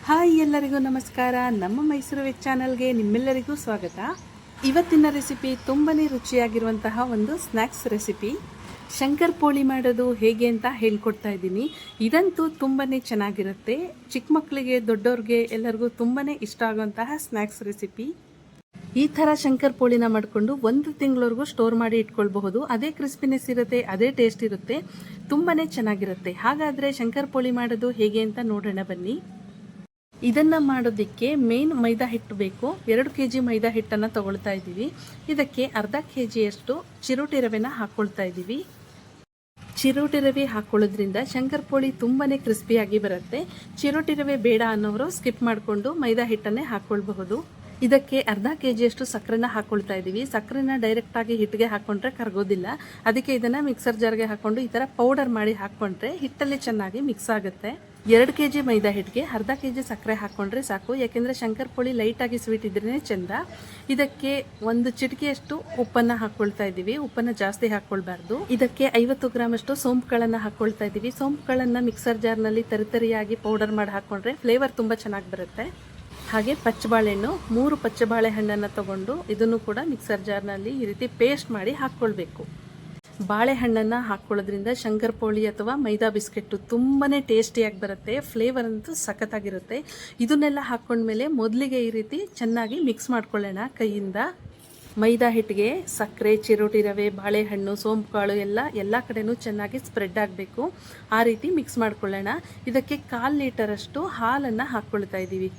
Hi ಎಲ್ಲರಿಗೂ ನಮಸ್ಕಾರ. ನಮ್ಮ ಮೈಸೂರು ವೆಜ್ ಚಾನಲ್ಗೆ ನಿಮ್ಮೆಲ್ಲರಿಗೂ ಸ್ವಾಗತ. ಇವತ್ತಿನ ರೆಸಿಪಿ ತುಂಬನೇ ರುಚಿಯಾಗಿರುವಂತಹ ಒಂದು ಸ್ನ್ಯಾಕ್ಸ್ ರೆಸಿಪಿ. ಶಂಕರ್ ಪೋಳಿ ಮಾಡೋದು ಹೇಗೆ ಅಂತ ಹೇಳ್ಕೊಡ್ತಾ ಇದ್ದೀನಿ. ಇದಂತೂ ತುಂಬನೇ ಚೆನ್ನಾಗಿರುತ್ತೆ. ಚಿಕ್ಕ ಮಕ್ಕಳಿಗೆ ದೊಡ್ಡವ್ರಿಗೆ ಎಲ್ಲರಿಗೂ ತುಂಬನೇ ಇಷ್ಟ ಆಗುವಂತಹ ಸ್ನ್ಯಾಕ್ಸ್ ರೆಸಿಪಿ. ಈ ಥರ ಶಂಕರ್ ಪೋಳಿನ ಮಾಡಿಕೊಂಡು 1 ತಿಂಗಳವರೆಗೂ ಸ್ಟೋರ್ ಮಾಡಿ ಇಟ್ಕೊಳ್ಬಹುದು. ಅದೇ ಕ್ರಿಸ್ಪಿನೆಸ್ ಇರುತ್ತೆ, ಅದೇ ಟೇಸ್ಟ್ ಇರುತ್ತೆ, ತುಂಬನೇ ಚೆನ್ನಾಗಿರುತ್ತೆ. ಹಾಗಾದರೆ ಶಂಕರ್ ಪೋಳಿ ಮಾಡೋದು ಹೇಗೆ ಅಂತ ನೋಡೋಣ ಬನ್ನಿ. ಇದನ್ನು ಮಾಡೋದಕ್ಕೆ ಮೇನ್ ಮೈದಾ ಹಿಟ್ಟು ಬೇಕು. 2 kg ಮೈದಾ ಹಿಟ್ಟನ್ನು ತಗೊಳ್ತಾ ಇದ್ದೀವಿ. ಇದಕ್ಕೆ ಅರ್ಧ kgಯಷ್ಟು ಚಿರೋಟಿ ರವೆನ ಹಾಕ್ಕೊಳ್ತಾ ಇದ್ದೀವಿ. ಚಿರೋಟಿ ರವೆ ಹಾಕ್ಕೊಳ್ಳೋದ್ರಿಂದ ಶಂಕರ್ ಪೋಳಿ ತುಂಬಾ ಕ್ರಿಸ್ಪಿಯಾಗಿ ಬರುತ್ತೆ. ಚಿರೋಟಿ ರವೆ ಬೇಡ ಅನ್ನೋರು ಸ್ಕಿಪ್ ಮಾಡಿಕೊಂಡು ಮೈದಾ ಹಿಟ್ಟನ್ನೇ ಹಾಕ್ಕೊಳ್ಬಹುದು. ಇದಕ್ಕೆ ಅರ್ಧ kgಯಷ್ಟು ಸಕ್ಕರೆನ ಹಾಕ್ಕೊಳ್ತಾ ಇದ್ದೀವಿ. ಸಕ್ಕರೆನ ಡೈರೆಕ್ಟಾಗಿ ಹಿಟ್ಟಿಗೆ ಹಾಕ್ಕೊಂಡ್ರೆ ಕರಗೋದಿಲ್ಲ. ಅದಕ್ಕೆ ಇದನ್ನು ಮಿಕ್ಸರ್ ಜಾರ್ಗೆ ಹಾಕ್ಕೊಂಡು ಈ ಥರ ಪೌಡರ್ ಮಾಡಿ ಹಾಕ್ಕೊಂಡ್ರೆ ಹಿಟ್ಟಲ್ಲಿ ಚೆನ್ನಾಗಿ ಮಿಕ್ಸ್ ಆಗುತ್ತೆ. 2 kg ಮೈದಾ ಹಿಟ್ಟಿಗೆ ಅರ್ಧ kg ಸಕ್ಕರೆ ಹಾಕ್ಕೊಂಡ್ರೆ ಸಾಕು. ಯಾಕೆಂದರೆ ಶಂಕರ್ ಪೋಳಿ ಲೈಟಾಗಿ ಸ್ವೀಟ್ ಇದ್ರೇ ಚೆಂದ. ಇದಕ್ಕೆ 1 ಚಿಟಿಕೆಯಷ್ಟು ಉಪ್ಪನ್ನು ಹಾಕ್ಕೊಳ್ತಾ ಇದ್ದೀವಿ. ಉಪ್ಪನ್ನು ಜಾಸ್ತಿ ಹಾಕ್ಕೊಳ್ಬಾರ್ದು. ಇದಕ್ಕೆ 50 ಗ್ರಾಮಷ್ಟು ಸೋಂಪುಗಳನ್ನು ಹಾಕ್ಕೊಳ್ತಾ ಇದ್ದೀವಿ. ಸೋಂಪುಗಳನ್ನು ಮಿಕ್ಸರ್ ಜಾರ್ನಲ್ಲಿ ತರಿತರಿಯಾಗಿ ಪೌಡರ್ ಮಾಡಿ ಹಾಕ್ಕೊಂಡ್ರೆ ಫ್ಲೇವರ್ ತುಂಬ ಚೆನ್ನಾಗಿ ಬರುತ್ತೆ. ಹಾಗೆ ಪಚ್ಚಬಾಳೆಹಣ್ಣು 3 ಪಚ್ಚಬಾಳೆಹಣ್ಣನ್ನು ತಗೊಂಡು ಇದನ್ನು ಕೂಡ ಮಿಕ್ಸರ್ ಜಾರ್ನಲ್ಲಿ ಈ ರೀತಿ ಪೇಸ್ಟ್ ಮಾಡಿ ಹಾಕ್ಕೊಳ್ಬೇಕು. ಬಾಳೆಹಣ್ಣನ್ನು ಹಾಕ್ಕೊಳ್ಳೋದ್ರಿಂದ ಶಂಕರ್ ಪೋಳಿ ಅಥವಾ ಮೈದಾ ಬಿಸ್ಕೆಟ್ಟು ತುಂಬಾ ಟೇಸ್ಟಿಯಾಗಿ ಬರುತ್ತೆ. ಫ್ಲೇವರ್ ಅಂತೂ ಸಖತ್ತಾಗಿರುತ್ತೆ. ಇದನ್ನೆಲ್ಲ ಹಾಕ್ಕೊಂಡ್ಮೇಲೆ ಮೊದಲಿಗೆ ಈ ರೀತಿ ಚೆನ್ನಾಗಿ ಮಿಕ್ಸ್ ಮಾಡ್ಕೊಳ್ಳೋಣ ಕೈಯಿಂದ. ಮೈದಾ ಹಿಟ್ಟಿಗೆ ಸಕ್ಕರೆ, ಚಿರೋಟಿ ರವೆ, ಬಾಳೆಹಣ್ಣು, ಸೋಂಪುಕಾಳು ಎಲ್ಲ ಕಡೆನೂ ಚೆನ್ನಾಗಿ ಸ್ಪ್ರೆಡ್ ಆಗಬೇಕು. ಆ ರೀತಿ ಮಿಕ್ಸ್ ಮಾಡ್ಕೊಳ್ಳೋಣ. ಇದಕ್ಕೆ 1/4 ಲೀಟರಷ್ಟು ಹಾಲನ್ನು ಹಾಕ್ಕೊಳ್ತಾ ಇದ್ದೀವಿ.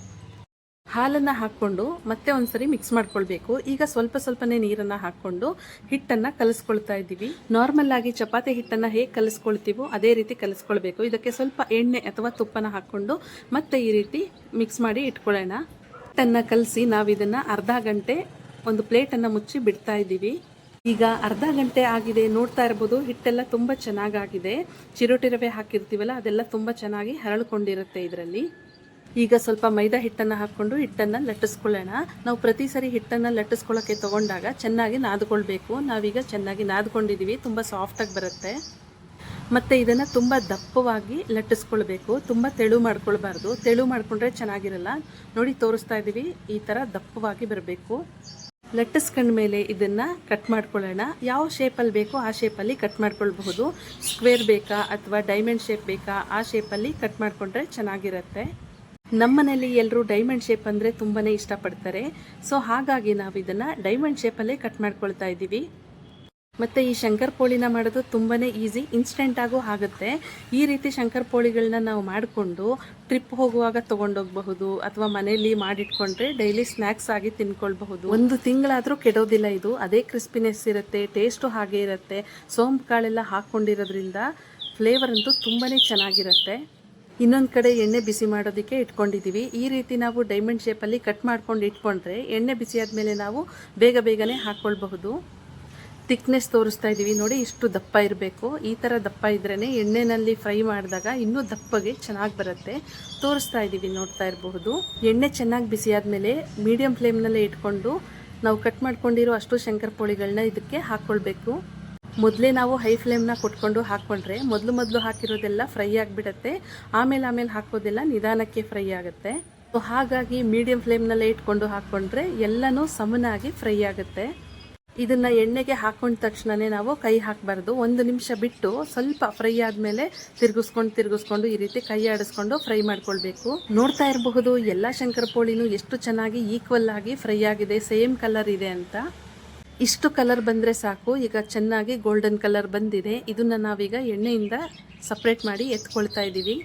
ಹಾಲನ್ನು ಹಾಕ್ಕೊಂಡು ಮತ್ತೆ ಒಂದ್ಸರಿ ಮಿಕ್ಸ್ ಮಾಡ್ಕೊಳ್ಬೇಕು. ಈಗ ಸ್ವಲ್ಪನೇ ನೀರನ್ನು ಹಾಕ್ಕೊಂಡು ಹಿಟ್ಟನ್ನು ಕಲಿಸ್ಕೊಳ್ತಾ ಇದ್ದೀವಿ. ನಾರ್ಮಲ್ ಆಗಿ ಚಪಾತಿ ಹಿಟ್ಟನ್ನು ಹೇಗೆ ಕಲಿಸ್ಕೊಳ್ತೀವೋ ಅದೇ ರೀತಿ ಕಲಿಸ್ಕೊಳ್ಬೇಕು. ಇದಕ್ಕೆ ಸ್ವಲ್ಪ ಎಣ್ಣೆ ಅಥವಾ ತುಪ್ಪನ ಹಾಕ್ಕೊಂಡು ಮತ್ತೆ ಈ ರೀತಿ ಮಿಕ್ಸ್ ಮಾಡಿ ಇಟ್ಕೊಳ್ಳೋಣ. ಹಿಟ್ಟನ್ನು ಕಲಸಿ ನಾವು ಇದನ್ನು ಅರ್ಧ ಗಂಟೆ ಒಂದು ಪ್ಲೇಟನ್ನು ಮುಚ್ಚಿ ಬಿಡ್ತಾ ಇದ್ದೀವಿ. ಈಗ ಅರ್ಧ ಗಂಟೆ ಆಗಿದೆ. ನೋಡ್ತಾ ಇರ್ಬೋದು, ಹಿಟ್ಟೆಲ್ಲ ತುಂಬ ಚೆನ್ನಾಗಾಗಿದೆ. ಚಿರೋಟಿ ರವೆ ಹಾಕಿರ್ತೀವಲ್ಲ ಅದೆಲ್ಲ ತುಂಬ ಚೆನ್ನಾಗಿ ಹರಳ್ಕೊಂಡಿರುತ್ತೆ ಇದರಲ್ಲಿ. ಈಗ ಸ್ವಲ್ಪ ಮೈದಾ ಹಿಟ್ಟನ್ನು ಹಾಕ್ಕೊಂಡು ಹಿಟ್ಟನ್ನು ಲಟ್ಟಿಸ್ಕೊಳ್ಳೋಣ. ನಾವು ಪ್ರತಿ ಸರಿ ಹಿಟ್ಟನ್ನು ಲಟ್ಟಿಸ್ಕೊಳ್ಳೋಕ್ಕೆ ತೊಗೊಂಡಾಗ ಚೆನ್ನಾಗಿ ನಾದ್ಕೊಳ್ಬೇಕು. ನಾವೀಗ ಚೆನ್ನಾಗಿ ನಾದ್ಕೊಂಡಿದ್ದೀವಿ, ತುಂಬ ಸಾಫ್ಟಾಗಿ ಬರುತ್ತೆ. ಮತ್ತು ಇದನ್ನು ತುಂಬ ದಪ್ಪವಾಗಿ ಲಟ್ಟಿಸ್ಕೊಳ್ಬೇಕು. ತುಂಬ ತೆಳು ಮಾಡ್ಕೊಳ್ಬಾರ್ದು. ತೆಳು ಮಾಡಿಕೊಂಡ್ರೆ ಚೆನ್ನಾಗಿರಲ್ಲ. ನೋಡಿ ತೋರಿಸ್ತಾ ಇದ್ದೀವಿ, ಈ ಥರ ದಪ್ಪವಾಗಿ ಬರಬೇಕು. ಲಟ್ಟಿಸ್ಕೊಂಡ್ಮೇಲೆ ಇದನ್ನು ಕಟ್ ಮಾಡ್ಕೊಳ್ಳೋಣ. ಯಾವ ಶೇಪಲ್ಲಿ ಬೇಕೋ ಆ ಶೇಪಲ್ಲಿ ಕಟ್ ಮಾಡ್ಕೊಳ್ಬಹುದು. ಸ್ಕ್ವೇರ್ ಬೇಕಾ ಅಥವಾ ಡೈಮಂಡ್ ಶೇಪ್ ಬೇಕಾ ಆ ಶೇಪಲ್ಲಿ ಕಟ್ ಮಾಡಿಕೊಂಡ್ರೆ ಚೆನ್ನಾಗಿರುತ್ತೆ. ನಮ್ಮನೇಲಿ ಎಲ್ಲರೂ ಡೈಮಂಡ್ ಶೇಪ್ ಅಂದರೆ ತುಂಬಾ ಇಷ್ಟಪಡ್ತಾರೆ. ಸೊ ಹಾಗಾಗಿ ನಾವು ಇದನ್ನು ಡೈಮಂಡ್ ಶೇಪಲ್ಲೇ ಕಟ್ ಮಾಡ್ಕೊಳ್ತಾ ಇದ್ದೀವಿ. ಮತ್ತು ಈ ಶಂಕರ್ ಪೋಳಿನ ಮಾಡೋದು ತುಂಬಾ ಈಸಿ, ಇನ್ಸ್ಟೆಂಟಾಗೂ ಆಗುತ್ತೆ. ಈ ರೀತಿ ಶಂಕರ್ ಪೋಳಿಗಳನ್ನ ನಾವು ಮಾಡಿಕೊಂಡು ಟ್ರಿಪ್ ಹೋಗುವಾಗ ತೊಗೊಂಡೋಗಬಹುದು ಅಥವಾ ಮನೆಯಲ್ಲಿ ಮಾಡಿಟ್ಕೊಂಡ್ರೆ ಡೈಲಿ ಸ್ನ್ಯಾಕ್ಸ್ ಆಗಿ ತಿನ್ಕೊಳ್ಬಹುದು. 1 ತಿಂಗಳಾದರೂ ಕೆಡೋದಿಲ್ಲ ಇದು. ಅದೇ ಕ್ರಿಸ್ಪಿನೆಸ್ ಇರುತ್ತೆ, ಟೇಸ್ಟು ಹಾಗೆ ಇರುತ್ತೆ. ಸೋಂಪು ಕಾಳೆಲ್ಲ ಹಾಕ್ಕೊಂಡಿರೋದ್ರಿಂದ ಫ್ಲೇವರ್ ಅಂತೂ ತುಂಬಾ ಚೆನ್ನಾಗಿರುತ್ತೆ. ಇನ್ನೊಂದು ಕಡೆ ಎಣ್ಣೆ ಬಿಸಿ ಮಾಡೋದಕ್ಕೆ ಇಟ್ಕೊಂಡಿದ್ದೀವಿ. ಈ ರೀತಿ ನಾವು ಡೈಮಂಡ್ ಶೇಪಲ್ಲಿ ಕಟ್ ಮಾಡ್ಕೊಂಡು ಇಟ್ಕೊಂಡ್ರೆ ಎಣ್ಣೆ ಬಿಸಿ ಆದಮೇಲೆ ನಾವು ಬೇಗನೆ ಹಾಕ್ಕೊಳ್ಬಹುದು. ಥಿಕ್ನೆಸ್ ತೋರಿಸ್ತಾ ಇದ್ದೀವಿ ನೋಡಿ, ಇಷ್ಟು ದಪ್ಪ ಇರಬೇಕು. ಈ ಥರ ದಪ್ಪ ಇದ್ರೇ ಎಣ್ಣೆನಲ್ಲಿ ಫ್ರೈ ಮಾಡಿದಾಗ ಇನ್ನೂ ದಪ್ಪಗೆ ಚೆನ್ನಾಗಿ ಬರುತ್ತೆ. ತೋರಿಸ್ತಾ ಇದ್ದೀವಿ, ನೋಡ್ತಾ ಇರಬಹುದು. ಎಣ್ಣೆ ಚೆನ್ನಾಗಿ ಬಿಸಿ ಆದಮೇಲೆ ಮೀಡಿಯಂ ಫ್ಲೇಮ್ನಲ್ಲೇ ಇಟ್ಕೊಂಡು ನಾವು ಕಟ್ ಮಾಡ್ಕೊಂಡಿರೋ ಅಷ್ಟು ಶಂಕರ್ ಪೋಳಿಗಳನ್ನ ಇದಕ್ಕೆ ಹಾಕ್ಕೊಳ್ಬೇಕು. ಮೊದಲೇ ನಾವು ಹೈ ಫ್ಲೇಮ್ನ ಕೊಟ್ಕೊಂಡು ಹಾಕ್ಕೊಂಡ್ರೆ ಮೊದಲು ಹಾಕಿರೋದೆಲ್ಲ ಫ್ರೈ ಆಗಿಬಿಡುತ್ತೆ. ಆಮೇಲೆ ಹಾಕೋದೆಲ್ಲ ನಿಧಾನಕ್ಕೆ ಫ್ರೈ ಆಗುತ್ತೆ. ಸೊ ಹಾಗಾಗಿ ಮೀಡಿಯಂ ಫ್ಲೇಮ್ನಲ್ಲೇ ಇಟ್ಕೊಂಡು ಹಾಕ್ಕೊಂಡ್ರೆ ಎಲ್ಲನೂ ಸಮನಾಗಿ ಫ್ರೈ ಆಗುತ್ತೆ. ಇದನ್ನು ಎಣ್ಣೆಗೆ ಹಾಕೊಂಡ ತಕ್ಷಣವೇ ನಾವು ಕೈ ಹಾಕಬಾರ್ದು. 1 ನಿಮಿಷ ಬಿಟ್ಟು ಸ್ವಲ್ಪ ಫ್ರೈ ಆದಮೇಲೆ ತಿರುಗಿಸ್ಕೊಂಡು ಈ ರೀತಿ ಕೈ ಆಡಿಸ್ಕೊಂಡು ಫ್ರೈ ಮಾಡ್ಕೊಳ್ಬೇಕು. ನೋಡ್ತಾ ಇರಬಹುದು ಎಲ್ಲ ಶಂಕರ್ ಪೋಳಿನೂ ಎಷ್ಟು ಚೆನ್ನಾಗಿ ಈಕ್ವಲ್ ಆಗಿ ಫ್ರೈ ಆಗಿದೆ, ಸೇಮ್ ಕಲರ್ ಇದೆ ಅಂತ. ಇಷ್ಟು ಕಲರ್ ಬಂದರೆ ಸಾಕು. ಈಗ ಚೆನ್ನಾಗಿ ಗೋಲ್ಡನ್ ಕಲರ್ ಬಂದಿದೆ. ಇದನ್ನು ನಾವೀಗ ಎಣ್ಣೆಯಿಂದ ಸಪ್ರೇಟ್ ಮಾಡಿ ಎತ್ಕೊಳ್ತಾ ಇದ್ದೀವಿ.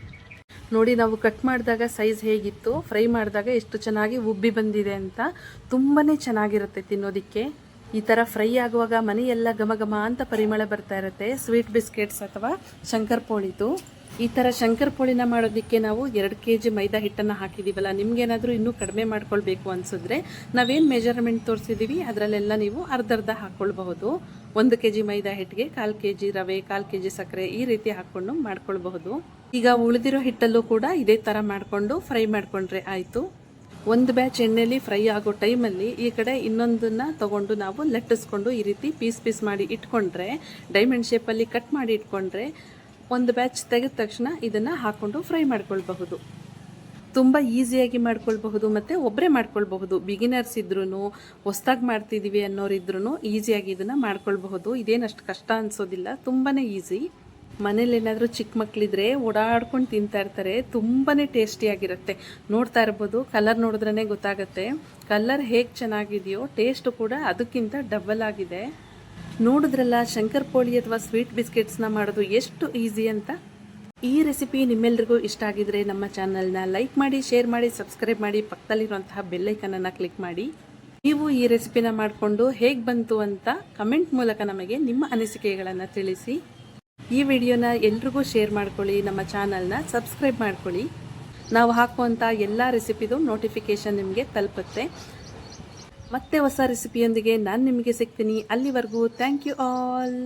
ನೋಡಿ, ನಾವು ಕಟ್ ಮಾಡಿದಾಗ ಸೈಜ್ ಹೇಗಿತ್ತು, ಫ್ರೈ ಮಾಡಿದಾಗ ಎಷ್ಟು ಚೆನ್ನಾಗಿ ಉಬ್ಬಿ ಬಂದಿದೆ ಅಂತ. ತುಂಬಾ ಚೆನ್ನಾಗಿರುತ್ತೆ ತಿನ್ನೋದಕ್ಕೆ. ಈ ಥರ ಫ್ರೈ ಆಗುವಾಗ ಮನೆಯೆಲ್ಲ ಘಮ ಅಂತ ಪರಿಮಳ ಬರ್ತಾ ಇರುತ್ತೆ. ಸ್ವೀಟ್ ಬಿಸ್ಕೆಟ್ಸ್ ಅಥವಾ ಶಂಕರ್ ಪೋಳಿದು. ಈ ಥರ ಶಂಕರ್ ಪೋಳಿನ ಮಾಡೋದಕ್ಕೆ ನಾವು 2 kg ಮೈದಾ ಹಿಟ್ಟನ್ನು ಹಾಕಿದ್ದೀವಲ್ಲ, ನಿಮ್ಗೇನಾದರೂ ಇನ್ನೂ ಕಡಿಮೆ ಮಾಡ್ಕೊಳ್ಬೇಕು ಅನಿಸಿದ್ರೆ ನಾವೇನು ಮೆಜರ್ಮೆಂಟ್ ತೋರಿಸಿದ್ದೀವಿ ಅದರಲ್ಲೆಲ್ಲ ನೀವು ಅರ್ಧ ಹಾಕ್ಕೊಳ್ಬಹುದು. 1 kg ಮೈದಾ ಹಿಟ್ಟಿಗೆ 1/4 kg ರವೆ, 1/4 kg ಸಕ್ಕರೆ ಈ ರೀತಿ ಹಾಕ್ಕೊಂಡು ಮಾಡ್ಕೊಳ್ಬಹುದು. ಈಗ ಉಳಿದಿರೋ ಹಿಟ್ಟಲ್ಲೂ ಕೂಡ ಇದೇ ಥರ ಮಾಡಿಕೊಂಡು ಫ್ರೈ ಮಾಡಿಕೊಂಡ್ರೆ ಆಯಿತು. ಒಂದು ಬ್ಯಾಚ್ ಎಣ್ಣೆಯಲ್ಲಿ ಫ್ರೈ ಆಗೋ ಟೈಮಲ್ಲಿ ಈ ಕಡೆ ಇನ್ನೊಂದನ್ನು ತಗೊಂಡು ನಾವು ಲಟ್ಟಿಸ್ಕೊಂಡು ಈ ರೀತಿ ಪೀಸ್ ಮಾಡಿ ಇಟ್ಕೊಂಡ್ರೆ, ಡೈಮಂಡ್ ಶೇಪಲ್ಲಿ ಕಟ್ ಮಾಡಿ ಇಟ್ಕೊಂಡ್ರೆ ಒಂದು ಬ್ಯಾಚ್ ತೆಗೆದ ತಕ್ಷಣ ಇದನ್ನು ಹಾಕ್ಕೊಂಡು ಫ್ರೈ ಮಾಡ್ಕೊಳ್ಬಹುದು. ತುಂಬ ಈಸಿಯಾಗಿ ಮಾಡ್ಕೊಳ್ಬಹುದು ಮತ್ತು ಒಬ್ಬರೇ ಮಾಡ್ಕೊಳ್ಬಹುದು. ಬಿಗಿನರ್ಸ್ ಇದ್ರೂ ಹೊಸ್ದಾಗಿ ಮಾಡ್ತಿದ್ದೀವಿ ಅನ್ನೋರಿದ್ರೂ ಈಸಿಯಾಗಿ ಇದನ್ನು ಮಾಡ್ಕೊಳ್ಬಹುದು. ಇದೇನಷ್ಟು ಕಷ್ಟ ಅನಿಸೋದಿಲ್ಲ, ತುಂಬಾ ಈಸಿ. ಮನೇಲಿ ಏನಾದರೂ ಚಿಕ್ಕ ಮಕ್ಕಳಿದ್ರೆ ಓಡಾಡ್ಕೊಂಡು ತಿಂತಾ ಇರ್ತಾರೆ. ತುಂಬಾ ಟೇಸ್ಟಿಯಾಗಿರುತ್ತೆ. ನೋಡ್ತಾ ಇರ್ಬೋದು, ಕಲರ್ ನೋಡಿದ್ರೇ ಗೊತ್ತಾಗುತ್ತೆ. ಕಲರ್ ಹೇಗೆ ಚೆನ್ನಾಗಿದೆಯೋ ಟೇಸ್ಟು ಕೂಡ ಅದಕ್ಕಿಂತ ಡಬಲ್ ಆಗಿದೆ. ನೋಡಿದ್ರಲ್ಲ ಶಂಕರಪೋಳಿ ಅಥವಾ ಸ್ವೀಟ್ ಬಿಸ್ಕೆಟ್ಸ್ನ ಮಾಡೋದು ಎಷ್ಟು ಈಸಿ ಅಂತ. ಈ ರೆಸಿಪಿ ನಿಮ್ಮೆಲ್ರಿಗೂ ಇಷ್ಟ ಆಗಿದ್ರೆ ನಮ್ಮ ಚಾನಲ್ನ ಲೈಕ್ ಮಾಡಿ, ಶೇರ್ ಮಾಡಿ, ಸಬ್ಸ್ಕ್ರೈಬ್ ಮಾಡಿ, ಪಕ್ಕದಲ್ಲಿರುವಂತಹ ಬೆಲ್ಲೈಕನನ್ನು ಕ್ಲಿಕ್ ಮಾಡಿ. ನೀವು ಈ ರೆಸಿಪಿನ ಮಾಡಿಕೊಂಡು ಹೇಗೆ ಬಂತು ಅಂತ ಕಮೆಂಟ್ ಮೂಲಕ ನಮಗೆ ನಿಮ್ಮ ಅನಿಸಿಕೆಗಳನ್ನು ತಿಳಿಸಿ. ಈ ವಿಡಿಯೋನ ಎಲ್ರಿಗೂ ಶೇರ್ ಮಾಡ್ಕೊಳ್ಳಿ, ನಮ್ಮ ಚಾನಲ್ನ ಸಬ್ಸ್ಕ್ರೈಬ್ ಮಾಡ್ಕೊಳ್ಳಿ. ನಾವು ಹಾಕುವಂಥ ಎಲ್ಲ ರೆಸಿಪಿದು ನೋಟಿಫಿಕೇಷನ್ ನಿಮಗೆ ತಲುಪುತ್ತೆ. ಮತ್ತೆ ಹೊಸ ರೆಸಿಪಿಯೊಂದಿಗೆ ನಾನು ನಿಮಗೆ ಸಿಗ್ತೀನಿ. ಅಲ್ಲಿವರೆಗೂ ಥ್ಯಾಂಕ್ ಯು ಆಲ್.